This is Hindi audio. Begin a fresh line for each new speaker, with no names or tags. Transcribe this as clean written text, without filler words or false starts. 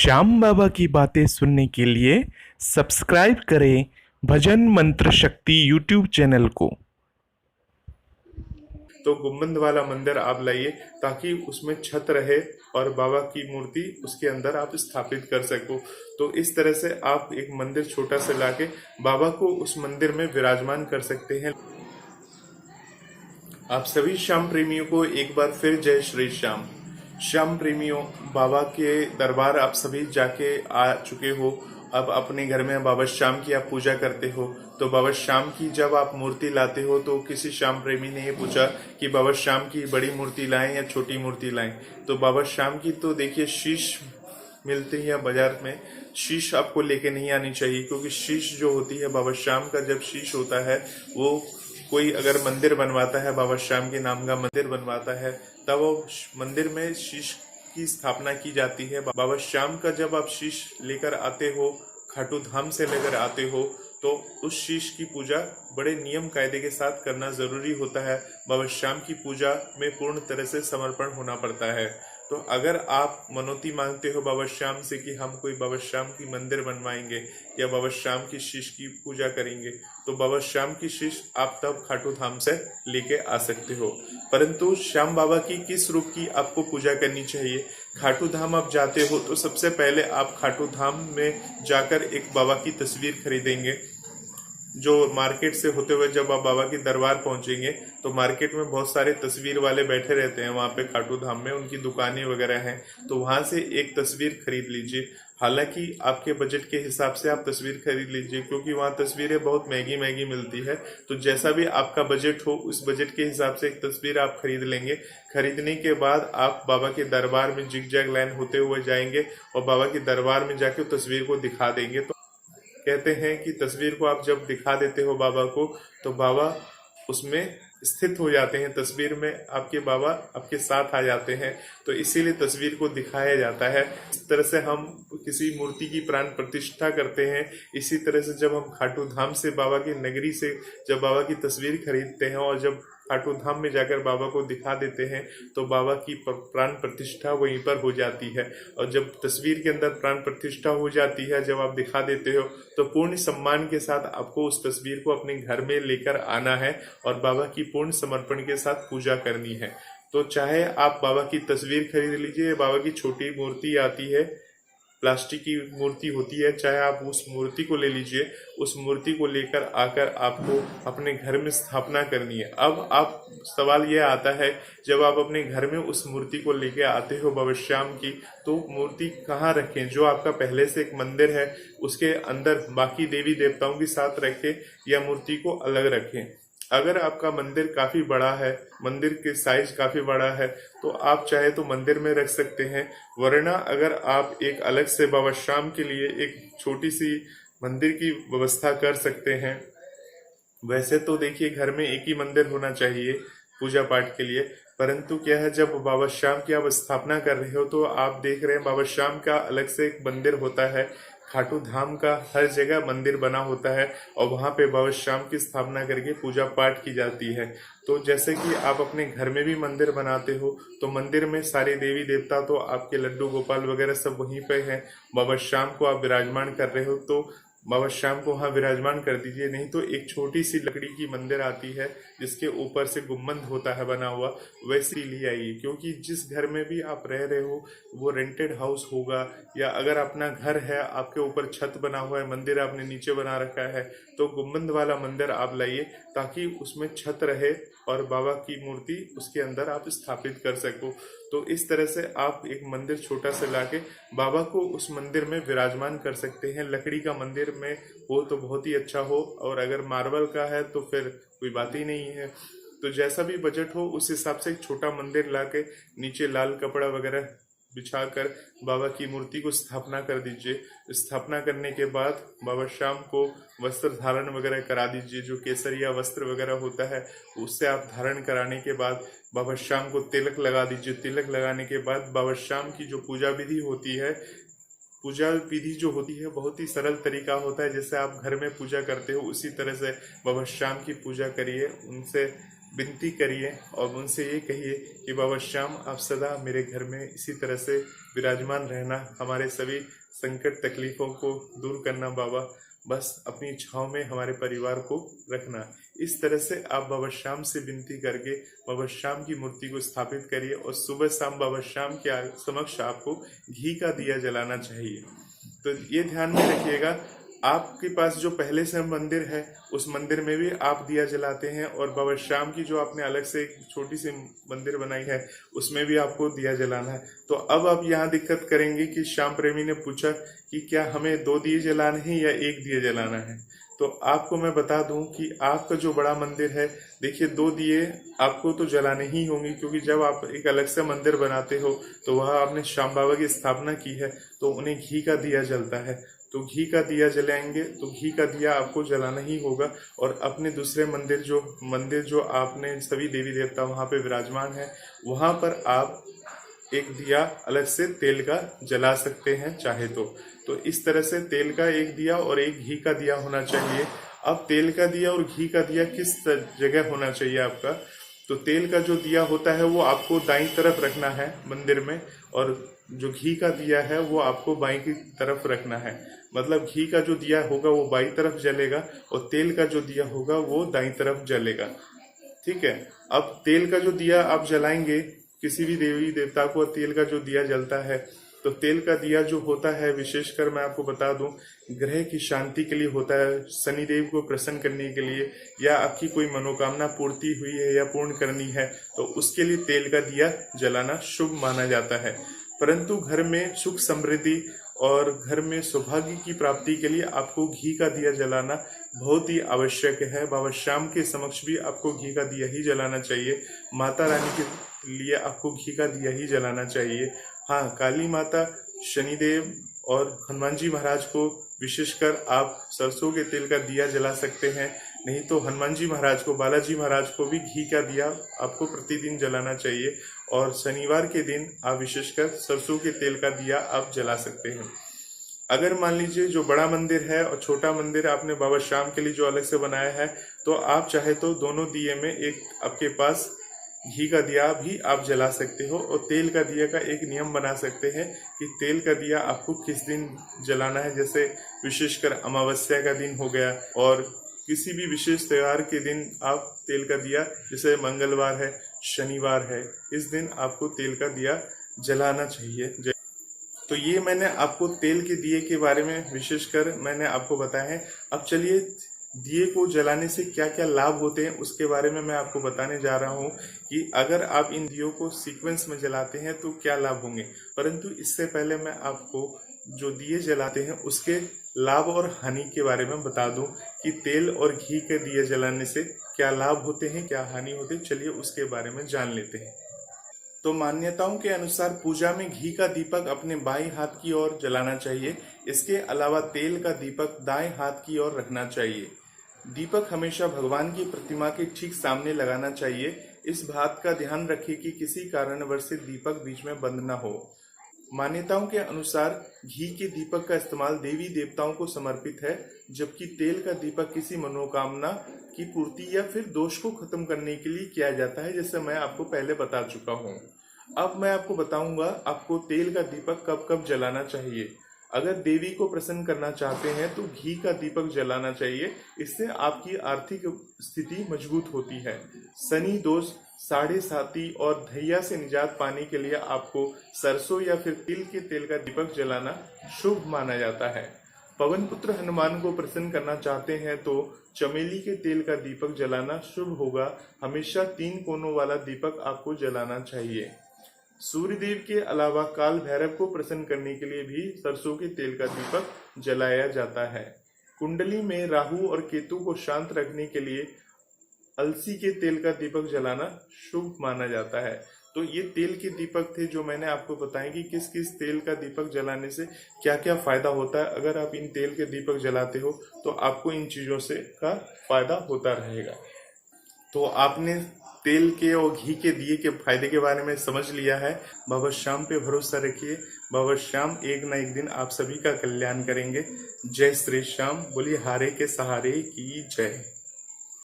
श्याम बाबा की बातें सुनने के लिए सब्सक्राइब करें भजन मंत्र शक्ति यूट्यूब चैनल को।
तो गुम्बद वाला मंदिर आप लाइए ताकि उसमें छत रहे और बाबा की मूर्ति उसके अंदर आप स्थापित कर सको। तो इस तरह से आप एक मंदिर छोटा सा लाके बाबा को उस मंदिर में विराजमान कर सकते हैं। आप सभी श्याम प्रेमियों को एक बार फिर जय श्री श्याम। श्याम प्रेमियों, बाबा के दरबार आप सभी जाके आ चुके हो। अब अपने घर में बाबा श्याम की आप पूजा करते हो। तो बाबा श्याम की जब आप मूर्ति लाते हो तो किसी श्याम प्रेमी ने ये पूछा कि बाबा श्याम की बड़ी मूर्ति लाएं या छोटी मूर्ति लाएं। तो बाबा श्याम की तो देखिए शीश मिलती है बाजार में। शीश आपको लेके नहीं आनी चाहिए, क्योंकि शीश जो होती है बाबा श्याम का जब शीश होता है, वो कोई अगर मंदिर बनवाता है, बाबा श्याम के नाम का मंदिर बनवाता है, तब वो मंदिर में शीश की स्थापना की जाती है। बाबा श्याम का जब आप शीश लेकर आते हो, खाटू धाम से लेकर आते हो, तो उस शीश की पूजा बड़े नियम कायदे के साथ करना जरूरी होता है। बाबा श्याम की पूजा में पूर्ण तरह से समर्पण होना पड़ता है। तो अगर आप मनौती मांगते हो बाबा श्याम से कि हम कोई बाबा श्याम की मंदिर बनवाएंगे या बाबा श्याम की शीश की पूजा करेंगे, तो बाबा श्याम की शीश आप तब खाटू धाम से लेके आ सकते हो। परंतु श्याम बाबा की किस रूप की आपको पूजा करनी चाहिए? खाटू धाम आप जाते हो तो सबसे पहले आप खाटू धाम में जाकर एक बाबा की तस्वीर खरीदेंगे। जो मार्केट से होते हुए जब आप बाबा के दरबार पहुंचेंगे तो मार्केट में बहुत सारे तस्वीर वाले बैठे रहते हैं, वहां पे खाटू धाम में उनकी दुकानें वगैरह हैं, तो वहां से एक तस्वीर खरीद लीजिए। हालांकि आपके बजट के हिसाब से आप तस्वीर खरीद लीजिए, क्योंकि वहां तस्वीरें बहुत महंगी महंगी मिलती है। तो जैसा भी आपका बजट हो उस बजट के हिसाब से एक तस्वीर आप खरीद लेंगे। खरीदने के बाद आप बाबा के दरबार में जिग जैग लाइन होते हुए जाएंगे और बाबा के दरबार में जाके तस्वीर को दिखा देंगे। तो कहते हैं कि तस्वीर को आप जब दिखा देते हो बाबा को, तो बाबा उसमें स्थित हो जाते हैं। तस्वीर में आपके बाबा आपके साथ आ जाते हैं, तो इसीलिए तस्वीर को दिखाया जाता है। इस तरह से हम किसी मूर्ति की प्राण प्रतिष्ठा करते हैं। इसी तरह से जब हम खाटू धाम से बाबा की नगरी से जब बाबा की तस्वीर खरीदते हैं और जब खाटू धाम में जाकर बाबा को दिखा देते हैं, तो बाबा की प्राण प्रतिष्ठा वहीं पर हो जाती है। और जब तस्वीर के अंदर प्राण प्रतिष्ठा हो जाती है, जब आप दिखा देते हो, तो पूर्ण सम्मान के साथ आपको उस तस्वीर को अपने घर में लेकर आना है और बाबा की पूर्ण समर्पण के साथ पूजा करनी है। तो चाहे आप बाबा की तस्वीर खरीद लीजिए, बाबा की छोटी मूर्ति आती है, प्लास्टिक की मूर्ति होती है, चाहे आप उस मूर्ति को ले लीजिए। उस मूर्ति को लेकर आकर आपको अपने घर में स्थापना करनी है। अब आप सवाल यह आता है, जब आप अपने घर में उस मूर्ति को लेके आते हो बाबा श्याम की, तो मूर्ति कहाँ रखें? जो आपका पहले से एक मंदिर है उसके अंदर बाकी देवी देवताओं के साथ रखें या मूर्ति को अलग रखें? अगर आपका मंदिर काफी बड़ा है, मंदिर के साइज काफी बड़ा है, तो आप चाहे तो मंदिर में रख सकते हैं। वरना अगर आप एक अलग से बाबा श्याम के लिए एक छोटी सी मंदिर की व्यवस्था कर सकते हैं। वैसे तो देखिए घर में एक ही मंदिर होना चाहिए पूजा पाठ के लिए, परंतु क्या है, जब बाबा श्याम की आप स्थापना कर रहे हो तो आप देख रहे हैं बाबा श्याम का अलग से एक मंदिर होता है। खाटू धाम का हर जगह मंदिर बना होता है और वहां पे बाबा श्याम की स्थापना करके पूजा पाठ की जाती है। तो जैसे कि आप अपने घर में भी मंदिर बनाते हो, तो मंदिर में सारे देवी देवता तो आपके लड्डू गोपाल वगैरह सब वहीं पे हैं। बाबा श्याम को आप विराजमान कर रहे हो तो बाबा श्याम को वहां विराजमान कर दीजिए। नहीं तो एक छोटी सी लकड़ी की मंदिर आती है जिसके ऊपर से गुम्बद होता है बना हुआ, वैसी ले आइए। क्योंकि जिस घर में भी आप रह रहे हो वो रेंटेड हाउस होगा, या अगर अपना घर है आपके ऊपर छत बना हुआ है, मंदिर आपने नीचे बना रखा है, तो गुम्बद वाला मंदिर आप लाइए ताकि उसमें छत रहे और बाबा की मूर्ति उसके अंदर आप स्थापित कर सको। तो इस तरह से आप एक मंदिर छोटा सा लाके बाबा को उस मंदिर में विराजमान कर सकते हैं। लकड़ी का मंदिर में हो तो बहुत ही अच्छा हो, और अगर मार्बल का है तो फिर कोई बात ही नहीं है। तो जैसा भी बजट हो उस हिसाब से एक छोटा मंदिर लाके नीचे लाल कपड़ा वगैरह बिछाकर बाबा की मूर्ति को स्थापना कर दीजिए। स्थापना करने के बाद बाबा श्याम को वस्त्र धारण वगैरह करा दीजिए। जो केसरिया वस्त्र वगैरह होता है उससे आप धारण कराने के बाद बाबा श्याम को तिलक लगा दीजिए। तिलक लगाने के बाद बाबा श्याम की जो पूजा विधि होती है, पूजा विधि जो होती है बहुत ही सरल तरीका होता है। जैसे आप घर में पूजा करते हो उसी तरह से बाबा श्याम की पूजा करिए, उनसे विनती करिए और उनसे ये कहिए कि बाबा श्याम आप सदा मेरे घर में इसी तरह से विराजमान रहना, हमारे सभी संकट तकलीफों को दूर करना बाबा, बस अपनी छाँव में हमारे परिवार को रखना। इस तरह से आप बाबा श्याम से विनती करके बाबा श्याम की मूर्ति को स्थापित करिए और सुबह शाम बाबा श्याम के समक्ष आपको घी का दिया जलाना चाहिए। तो ये ध्यान में रखिएगा, आपके पास जो पहले से मंदिर है उस मंदिर में भी आप दिया जलाते हैं और बाबा श्याम की जो आपने अलग से एक छोटी सी मंदिर बनाई है उसमें भी आपको दिया जलाना है। तो अब आप यहाँ दिक्कत करेंगे कि श्याम प्रेमी ने पूछा कि क्या हमें 2 दिए जलाने हैं या 1 दिए जलाना है। तो आपको मैं बता दूं कि आपका जो बड़ा मंदिर है, देखिए 2 दिए आपको तो जलाने ही होंगे, क्योंकि जब आप एक अलग से मंदिर बनाते हो तो वहाँ आपने श्याम बाबा की स्थापना की है तो उन्हें घी का दिया जलता है। तो घी का दिया जलाएंगे तो घी का दिया आपको जलाना ही होगा। और अपने दूसरे मंदिर जो आपने सभी देवी देवता वहाँ पे विराजमान है, वहाँ पर आप एक दिया अलग से तेल का जला सकते हैं चाहे तो इस तरह से तेल का एक दिया और एक घी का दिया होना चाहिए। अब तेल का दिया और घी का दिया किस जगह होना चाहिए आपका, तो तेल का जो दिया होता है वो आपको दाईं तरफ रखना है मंदिर में, और जो घी का दिया है वो आपको बाईं की तरफ रखना है। मतलब घी का जो दिया होगा वो बाईं तरफ जलेगा और तेल का जो दिया होगा वो दाईं तरफ जलेगा। ठीक है। अब तेल का जो दिया आप जलाएंगे, किसी भी देवी देवता को तेल का जो दिया जलता है, तो तेल का दिया जो होता है विशेषकर मैं आपको बता दूं ग्रह की शांति के लिए होता है, शनिदेव को प्रसन्न करने के लिए, या आपकी कोई मनोकामना पूर्ति हुई है या पूर्ण करनी है तो उसके लिए तेल का दिया जलाना शुभ माना जाता है। परंतु घर में सुख समृद्धि और घर में सौभाग्य की प्राप्ति के लिए आपको घी का दिया जलाना बहुत ही आवश्यक है। बाबा श्याम के समक्ष भी आपको घी का दिया ही जलाना चाहिए। माता रानी के लिए आपको घी का दिया ही जलाना चाहिए। हाँ, काली माता, शनिदेव और हनुमान जी महाराज को विशेषकर आप सरसों के तेल का दिया जला सकते हैं। नहीं तो हनुमान जी महाराज को, बालाजी महाराज को भी घी का दिया आपको प्रतिदिन जलाना चाहिए। और शनिवार के दिन आप विशेषकर सरसों के तेल का दिया आप जला सकते हैं। अगर मान लीजिए जो बड़ा मंदिर है और छोटा मंदिर आपने बाबा श्याम के लिए जो अलग से बनाया है, तो आप चाहे तो दोनों दिए में एक आपके पास घी का दिया भी आप जला सकते हो और तेल का दिया का एक नियम बना सकते हैं कि तेल का दिया आपको किस दिन जलाना है। जैसे विशेषकर अमावस्या का दिन हो गया और किसी भी विशेष त्योहार के दिन आप तेल का दिया, जैसे मंगलवार है, शनिवार है, इस दिन आपको तेल का दिया जलाना चाहिए। तो ये मैंने आपको तेल के दिए के बारे में विशेषकर मैंने आपको बताया है। अब चलिए दिए को जलाने से क्या क्या लाभ होते हैं उसके बारे में मैं आपको बताने जा रहा हूँ कि अगर आप इन दियों को सीक्वेंस में जलाते हैं तो क्या लाभ होंगे। परंतु इससे पहले मैं आपको जो दिए जलाते हैं उसके लाभ और हानि के बारे में बता दूं कि तेल और घी के दिए जलाने से क्या लाभ होते हैं, क्या हानि होती है। चलिए उसके बारे में जान लेते हैं। तो मान्यताओं के अनुसार पूजा में घी का दीपक अपने बाएं हाथ की ओर जलाना चाहिए। इसके अलावा तेल का दीपक दाएं हाथ की ओर रखना चाहिए। दीपक हमेशा भगवान की प्रतिमा के ठीक सामने लगाना चाहिए। इस बात का ध्यान रखें कि किसी कारणवश से दीपक बीच में बंद न हो। मान्यताओं के अनुसार घी के दीपक का इस्तेमाल देवी देवताओं को समर्पित है, जबकि तेल का दीपक किसी मनोकामना की पूर्ति या फिर दोष को खत्म करने के लिए किया जाता है, जैसे मैं आपको पहले बता चुका हूँ। अब मैं आपको बताऊंगा आपको तेल का दीपक कब कब जलाना चाहिए। अगर देवी को प्रसन्न करना चाहते हैं तो घी का दीपक जलाना चाहिए। इससे आपकी आर्थिक स्थिति मजबूत होती है। शनि दोष, साढ़े साती और धैया से निजात पाने के लिए आपको सरसों या फिर तिल के तेल का दीपक जलाना शुभ माना जाता है। पवन पुत्र हनुमान को प्रसन्न करना चाहते हैं तो चमेली के तेल का दीपक जलाना शुभ होगा। हमेशा 3 कोनों वाला दीपक आपको जलाना चाहिए। सूर्यदेव के अलावा काल भैरव को प्रसन्न करने के लिए भी सरसों के तेल का दीपक जलाया जाता है। कुंडली में राहु और केतु को शांत रखने के लिए अलसी के तेल का दीपक जलाना शुभ माना जाता है। तो ये तेल के दीपक थे जो मैंने आपको बताया कि किस किस तेल का दीपक जलाने से क्या क्या फायदा होता है। अगर आप इन तेल के दीपक जलाते हो तो आपको इन चीजों से का फायदा होता रहेगा। तो आपने तेल के और घी के दिए के फायदे के बारे में समझ लिया है। बाबा श्याम पे भरोसा रखिए। बाबा श्याम एक ना एक दिन आप सभी का कल्याण करेंगे। जय श्री श्याम। बोलिए हारे के सहारे की जय।